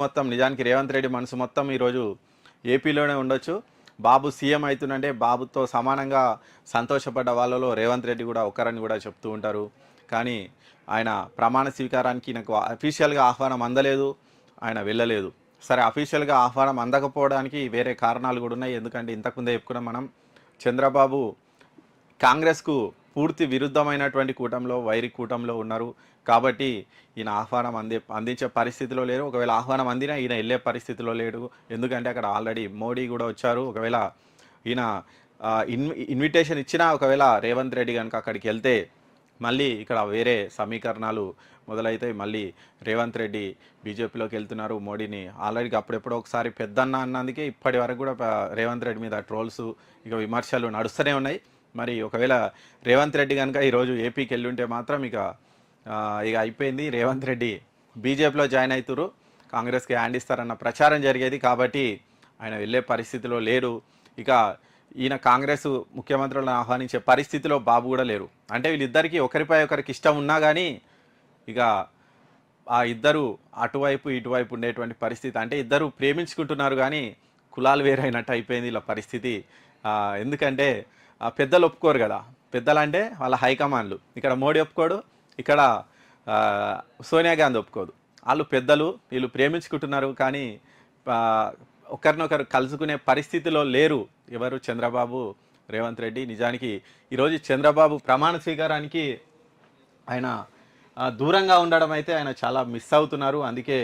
మొత్తం నిజానికి రేవంత్ రెడ్డి మనసు మొత్తం ఈరోజు ఏపీలోనే ఉండొచ్చు. బాబు సీఎం అవుతుందంటే బాబుతో సమానంగా సంతోషపడ్డ వాళ్ళలో రేవంత్ రెడ్డి కూడా ఒకరని కూడా చెప్తూ ఉంటారు. కానీ ఆయన ప్రమాణ స్వీకారానికి నాకు అఫీషియల్గా ఆహ్వానం అందలేదు, ఆయన వెళ్ళలేదు. సరే, అఫీషియల్గా ఆహ్వానం అందకపోవడానికి వేరే కారణాలు కూడా ఉన్నాయి. ఎందుకంటే ఇంతకుముందే చెప్పుకున్నాం మనం, చంద్రబాబు కాంగ్రెస్కు పూర్తి విరుద్ధమైనటువంటి కూటంలో, వైరి కూటంలో ఉన్నారు. కాబట్టి ఈయన ఆహ్వానం అందించే పరిస్థితిలో లేరు. ఒకవేళ ఆహ్వానం అందినా ఈయన వెళ్ళే పరిస్థితిలో లేడు. ఎందుకంటే అక్కడ ఆల్రెడీ మోడీ కూడా వచ్చారు. ఒకవేళ ఈయన ఇన్విటేషన్ ఇచ్చినా ఒకవేళ రేవంత్ రెడ్డి కనుక అక్కడికి వెళ్తే మళ్ళీ ఇక్కడ వేరే సమీకరణాలు మొదలైతాయి. మళ్ళీ రేవంత్ రెడ్డి బీజేపీలోకి వెళ్తున్నారు, మోడీని ఆల్రెడీ అప్పుడెప్పుడో ఒకసారి పెద్దన్న అన్నందుకే ఇప్పటి వరకు కూడా రేవంత్ రెడ్డి మీద ట్రోల్స్, ఇక విమర్శలు నడుస్తూనే ఉన్నాయి. మరి ఒకవేళ రేవంత్ రెడ్డి కనుక ఈరోజు ఏపీకి వెళ్ళుంటే మాత్రం ఇక అయిపోయింది. రేవంత్ రెడ్డి బీజేపీలో జాయిన్ అవుతారు, కాంగ్రెస్కి హ్యాండ్ ఇస్తారన్న ప్రచారం జరిగేది. కాబట్టి ఆయన వెళ్ళే పరిస్థితిలో లేరు. ఇక ఈయన కాంగ్రెస్ ముఖ్యమంత్రులను ఆహ్వానించే పరిస్థితిలో బాబు కూడా లేరు. అంటే వీళ్ళిద్దరికీ ఒకరిపై ఒకరికి ఇష్టం ఉన్నా కానీ ఇక ఆ ఇద్దరు అటువైపు ఇటువైపు ఉండేటువంటి పరిస్థితి. అంటే ఇద్దరు ప్రేమించుకుంటున్నారు కానీ కులాలు వేరైనట్టు అయిపోయింది ఇలా పరిస్థితి. ఎందుకంటే పెద్దలు ఒప్పుకోరు కదా. పెద్దలు అంటే వాళ్ళ హైకమాండ్లు. ఇక్కడ మోడీ ఒప్పుకోడు, ఇక్కడ సోనియా గాంధీ ఒప్పుకోదు. వాళ్ళు పెద్దలు, వీళ్ళు ప్రేమించుకుంటున్నారు కానీ ఒకరినొకరు కలుసుకునే పరిస్థితిలో లేరు. ఎవరు? చంద్రబాబు, రేవంత్ రెడ్డి. నిజానికి ఈరోజు చంద్రబాబు ప్రమాణ స్వీకారానికి ఆయన దూరంగా ఉండడం అయితే ఆయన చాలా మిస్ అవుతున్నారు. అందుకే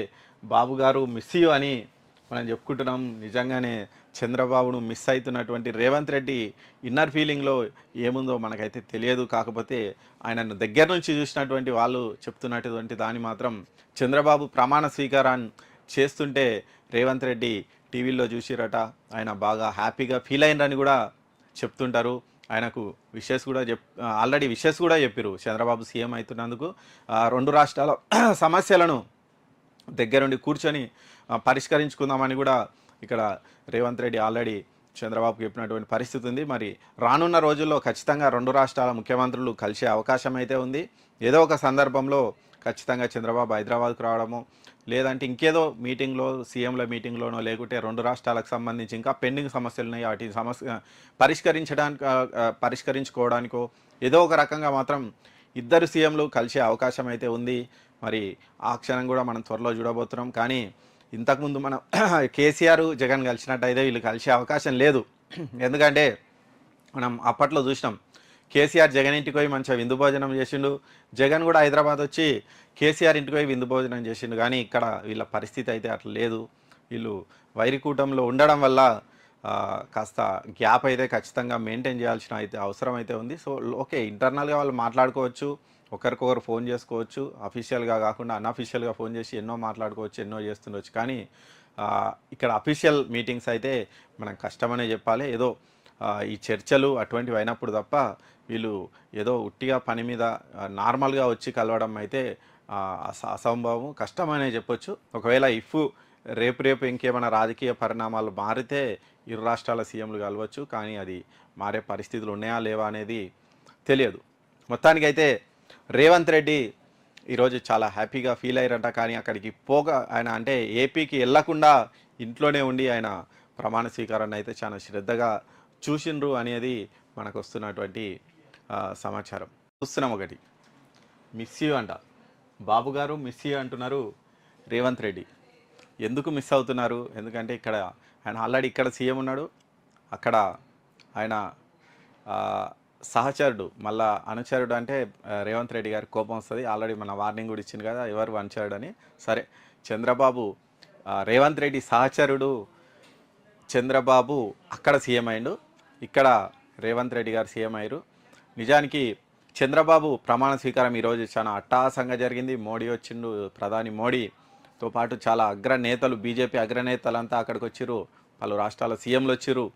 బాబు గారు మిస్ యూ అని మనం చెప్పుకుంటున్నాం. నిజంగానే చంద్రబాబును మిస్ అవుతున్నటువంటి రేవంత్ రెడ్డి ఇన్నర్ ఫీలింగ్లో ఏముందో మనకైతే తెలియదు. కాకపోతే ఆయనను దగ్గర నుంచి చూసినటువంటి వాళ్ళు చెప్తున్నటువంటి దాన్ని మాత్రం, చంద్రబాబు ప్రమాణ స్వీకారాన్ని చేస్తుంటే రేవంత్ రెడ్డి టీవీల్లో చూసిరట, ఆయన బాగా హ్యాపీగా ఫీల్ అయినరని కూడా చెప్తుంటారు. ఆయనకు విషెస్ కూడా ఆల్రెడీ విషెస్ కూడా చెప్పారు చంద్రబాబు సీఎం అవుతున్నందుకు. రెండు రాష్ట్రాల సమస్యలను దగ్గరుండి కూర్చొని పరిష్కరించుకుందామని కూడా ఇక్కడ రేవంత్ రెడ్డి ఆల్రెడీ చంద్రబాబుకు చెప్పినటువంటి పరిస్థితి ఉంది. మరి రానున్న రోజుల్లో ఖచ్చితంగా రెండు రాష్ట్రాల ముఖ్యమంత్రులు కలిసే అవకాశం అయితే ఉంది. ఏదో ఒక సందర్భంలో ఖచ్చితంగా చంద్రబాబు హైదరాబాద్కు రావడము, లేదంటే ఇంకేదో మీటింగ్లో, సీఎంల మీటింగ్లోనో, లేకుంటే రెండు రాష్ట్రాలకు సంబంధించి ఇంకా పెండింగ్ సమస్యలు ఉన్నాయి, వాటి పరిష్కరించుకోవడానికో ఏదో ఒక రకంగా మాత్రం ఇద్దరు సీఎంలు కలిసే అవకాశం అయితే ఉంది. మరి ఆ క్షణం కూడా మనం త్వరలో చూడబోతున్నాం. కానీ ఇంతకుముందు మనం కేసీఆర్ జగన్ కలిసినట్టయితే వీళ్ళు కలిసే అవకాశం లేదు. ఎందుకంటే మనం అప్పట్లో చూసినాం, కేసీఆర్ జగన్ ఇంటికి పోయి మంచిగా విందు భోజనం చేసిండు, జగన్ కూడా హైదరాబాద్ వచ్చి కేసీఆర్ ఇంటికి పోయి విందు భోజనం చేసిండు. కానీ ఇక్కడ వీళ్ళ పరిస్థితి అయితే అట్లా లేదు. వీళ్ళు వైరికూటంలో ఉండడం వల్ల కాస్త గ్యాప్ అయితే ఖచ్చితంగా మెయింటైన్ చేయాల్సిన అయితే అవసరం అయితే ఉంది. సో ఓకే, ఇంటర్నల్గా వాళ్ళు మాట్లాడుకోవచ్చు, ఒకరికొకరు ఫోన్ చేసుకోవచ్చు, అఫీషియల్గా కాకుండా అన్అఫీషియల్గా ఫోన్ చేసి ఎన్నో మాట్లాడుకోవచ్చు, ఎన్నో చేస్తుండొచ్చు. కానీ ఇక్కడ అఫీషియల్ మీటింగ్స్ అయితే మనం కష్టమనే చెప్పాలి. ఏదో ఈ చర్చలు అటువంటివి అయినప్పుడు తప్ప వీళ్ళు ఏదో ఉట్టిగా పని మీద నార్మల్గా వచ్చి కలవడం అయితే అసంభవం, కష్టమనే చెప్పొచ్చు. ఒకవేళ రేపు ఇంకేమైనా రాజకీయ పరిణామాలు మారితే ఇరు రాష్ట్రాల సీఎంలు కలవచ్చు. కానీ అది మారే పరిస్థితులు ఉన్నాయా లేవా అనేది తెలియదు. మొత్తానికైతే రేవంత్ రెడ్డి ఈరోజు చాలా హ్యాపీగా ఫీల్ అయ్యారంట. కానీ అక్కడికి ఆయన అంటే ఏపీకి వెళ్ళకుండా ఇంట్లోనే ఉండి ఆయన ప్రమాణ స్వీకారాన్ని అయితే చాలా శ్రద్ధగా చూసిండ్రు అనేది మనకు వస్తున్నటువంటి సమాచారం. చూస్తున్నాం ఒకటి, మిస్ యూ అంట బాబు గారు, మిస్ యూ అంటున్నారు రేవంత్ రెడ్డి. ఎందుకు మిస్ అవుతున్నారు? ఎందుకంటే ఇక్కడ ఆయన ఆల్రెడీ ఇక్కడ సీఎం ఉన్నాడు, అక్కడ ఆయన సహచరుడు, మళ్ళా అనుచరుడు అంటే రేవంత్ రెడ్డి గారికి కోపం వస్తుంది. ఆల్రెడీ మన వార్నింగ్ కూడా ఇచ్చింది కదా ఎవరు అనుచరుడు అని. సరే, చంద్రబాబు రేవంత్ రెడ్డి సహచరుడు చంద్రబాబు అక్కడ సీఎం అయిండు, ఇక్కడ రేవంత్ రెడ్డి గారు సీఎం అయ్యారు. నిజానికి చంద్రబాబు ప్రమాణ స్వీకారం ఈరోజు చాలా అట్టహాసంగా జరిగింది. మోడీ వచ్చిండు, ప్రధాని మోడీతో పాటు చాలా అగ్రనేతలు, బీజేపీ అగ్రనేతలంతా అక్కడికి వచ్చిర్రు, పలు రాష్ట్రాల సీఎంలు వచ్చిర్రు.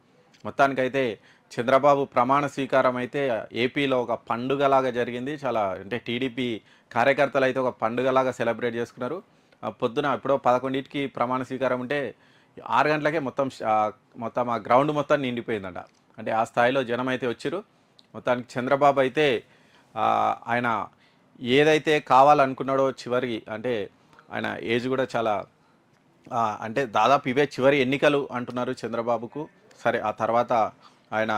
మొత్తానికైతే చంద్రబాబు ప్రమాణ స్వీకారం అయితే ఏపీలో ఒక పండుగలాగా జరిగింది. చాలా అంటే టీడీపీ కార్యకర్తలు అయితే ఒక పండుగలాగా సెలబ్రేట్ చేసుకున్నారు. పొద్దున ఎప్పుడో 11కి ప్రమాణ స్వీకారం ఉంటే 6 గంటలకే మొత్తం ఆ గ్రౌండ్ మొత్తం నిండిపోయిందంట. అంటే ఆ స్థాయిలో జనం అయితే వచ్చారు. మొత్తానికి చంద్రబాబు అయితే ఆయన ఏదైతే కావాలనుకున్నాడో చివరికి, అంటే ఆయన ఏజ్ కూడా చాలా అంటే దాదాపు ఇవే చివరి ఎన్నికలు అంటున్నారు చంద్రబాబుకు. సరే ఆ తర్వాత ఆయన